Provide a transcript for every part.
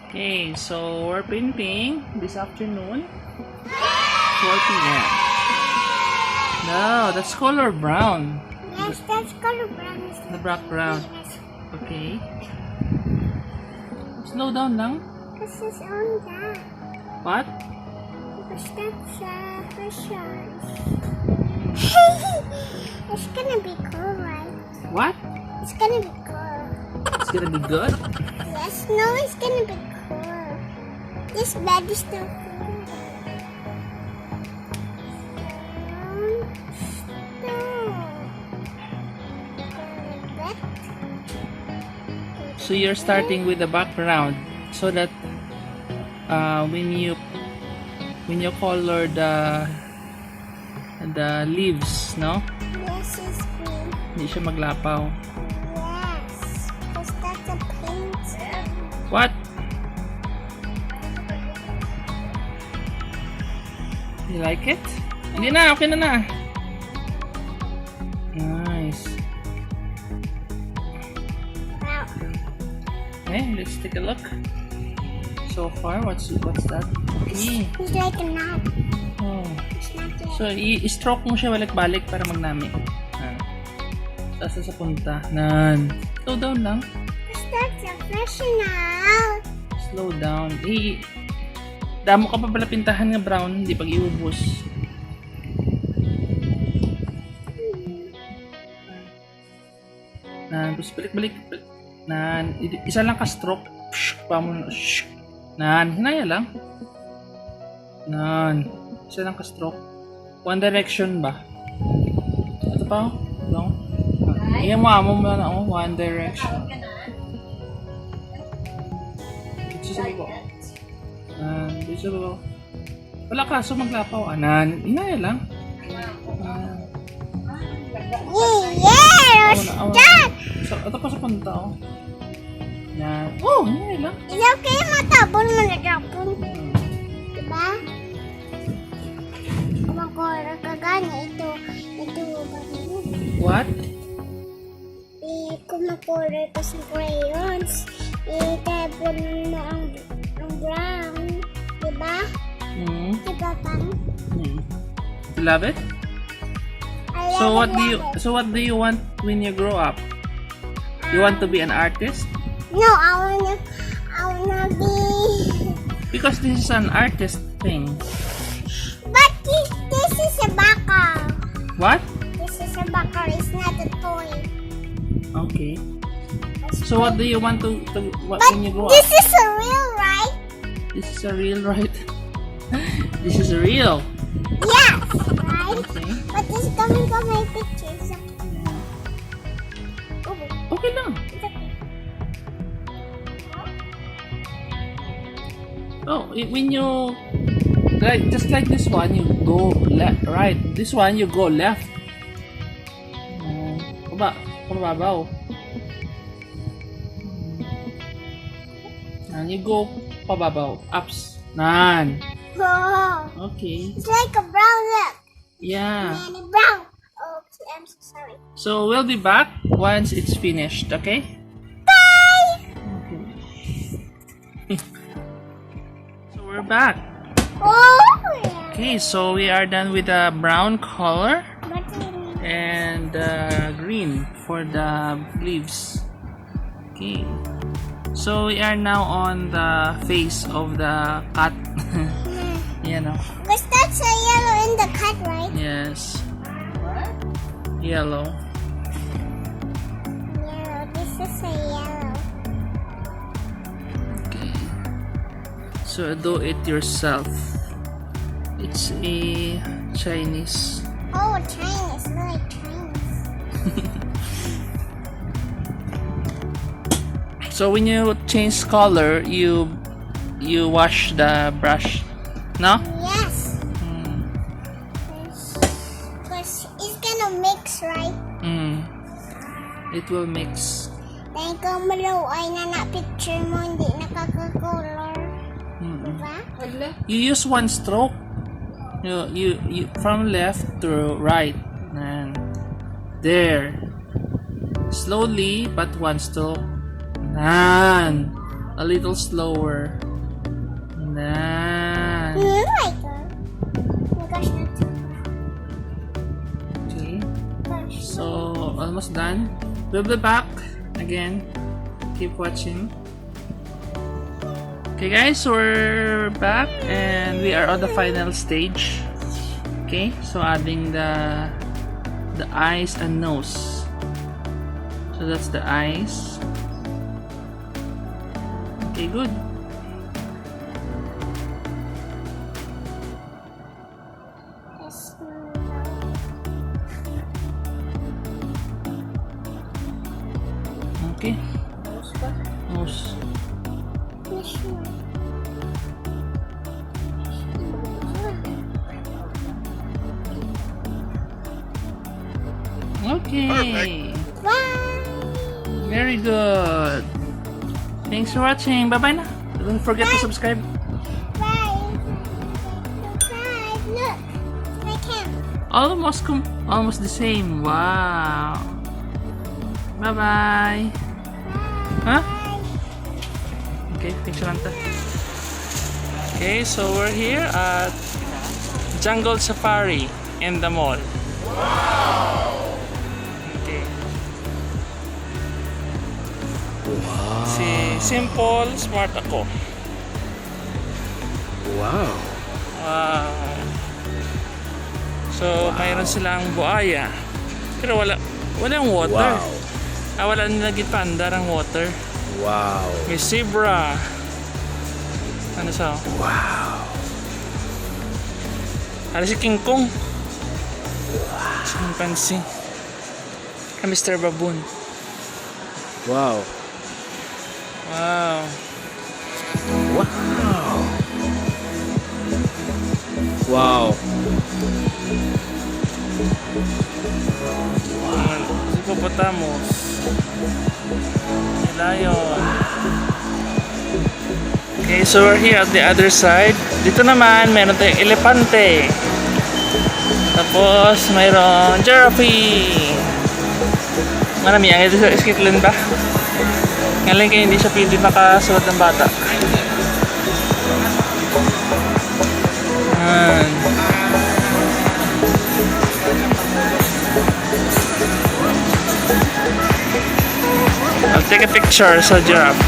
Okay, so we're painting this afternoon. 4 p.m. No, that's color brown. Yes, that's color brown. The background. Okay. Slow down lang. This is on that. What? Because that's pressure. It's gonna be cool, right? What? It's gonna be cool. It's gonna be good? Yes, no, it's gonna be cool. This bed is still cool. So you're starting with the background so that when you color the leaves, no? Yes, it's green. Hindi siya maglapaw. Yes, because that's a paint. What? You like it? Hindi na, okay na. Nice. Wow. Okay, let's take a look. So far, what's that? Okay. It's like a knot. Oh. It's not yet. So, i-stroke mo siya balik-balik para magnami. Sasa sa punta. Nan. Slow down lang. Because that's a professional. Slow down. Damo ka pa pala pintahan nga brown, hindi pag iubos. Nan, tapos balik-balik. Nan, isa lang ka stroke. Nan, hinaya lang. Nan, isa lang ka stroke. One direction ba? Ito pa, no? Iyan mo, amo mo na, one direction. Dito sa baba. Dito sa baba. Wala kaso maglapaw. Nan, hinaya lang. Yes! Dad! So, ito pa sa punta, oh. Yan. Oh, hinaya lang. Is it okay matabon mo na tapon? Diba? Kumakora ka gani. Ito ba mo? What? Kumakora ka sa crayons. Itabon mo ang brown. Diba? Diba, Pam? You love it? I So love what do you want when you grow up? You want to be an artist? No, I wanna be. Because this is an artist thing. But this is a baka. What? This is a baka. It's not a toy. Okay. So what do you want to But when you grow this up? is a real, right? This is a real, right? This is real. Yes, right? Okay. But this coming from my pictures. Okay lang. It's okay. Oh, when you just like this one, you go left, right. This one you go left. Pababaw. And you go pababaw, ups. Nan. Oh, Okay. it's like a brown look. Yeah. And a brown. Oh, I'm so sorry. So we'll be back once it's finished, okay? Bye! Okay. So we're back. Oh, yeah. Okay, so we are done with the brown color But and green for the leaves. Okay. So we are now on the face of the cat. You know. because that's a yellow in the cut, right? Yes. Yellow. Yellow. This is a yellow. Okay. So do it yourself. It's a Chinese. Oh, Chinese. Really Chinese. So when you change color, you wash the brush, no? Yes. Because it's gonna mix, right? It will mix. Dahil kung maluay na picture mo, hindi nakaka-color. Diba? You use one stroke. You from left to right. And there. Slowly, but one stroke. Nan. A little slower. Nah. Like that. Oh my gosh, that's Okay. So, almost done. We'll be back again. Keep watching. Okay guys, so we're back and we are on the final stage. Okay, so adding the eyes and nose. So that's the eyes. Okay, good. Okay. Nose. Okay. Very good. Thanks for watching. Bye bye na. Don't forget to subscribe. Bye. Look, I can. Almost the same. Wow. Bye bye. Huh? Okay, picture lang ta. Okay, so we're here at Jungle Safari in the mall. Okay. Si simple, smart ako. Wow. Wow. So, mayroon silang buaya. Pero walang water. Wow. Wala nilagit pa andar ang water. Wow. May zebra. Ano sa? Wow. Ano si King Kong? Chimpanzee. Mr. Baboon. Wow. Wow. Wow. Wow. Hippopotamus. Lion. Okay, so we're here at the other side. Dito naman, meron tayong elepante. Tapos, mayroon giraffe. Marami yan. Ito sa Katelyn ba? Ngayon kayo hindi siya pwede makasuot ng bata. Ayan. I'll take a picture sa giraffe.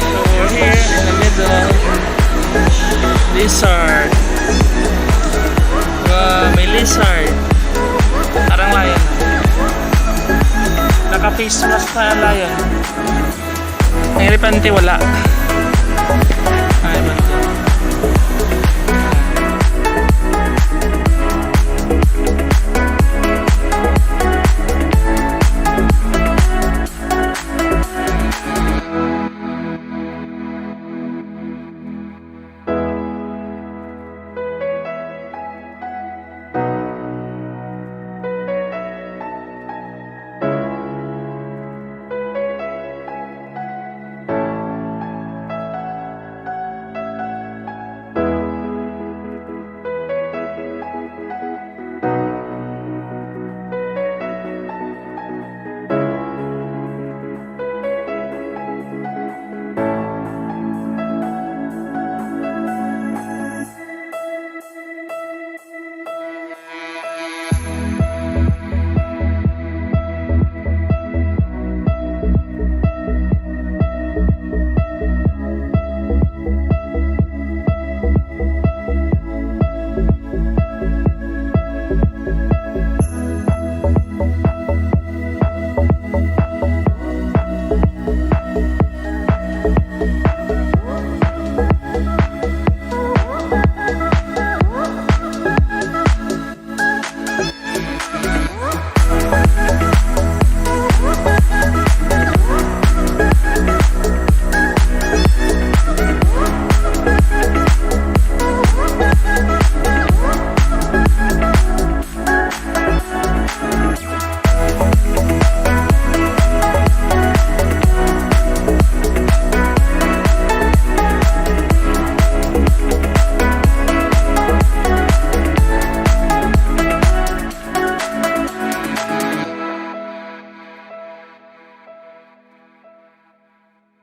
So we're here in the middle. Lizard. Wow, may lizard. Parang lion. Naka-face mask na lion. Ang elepante wala.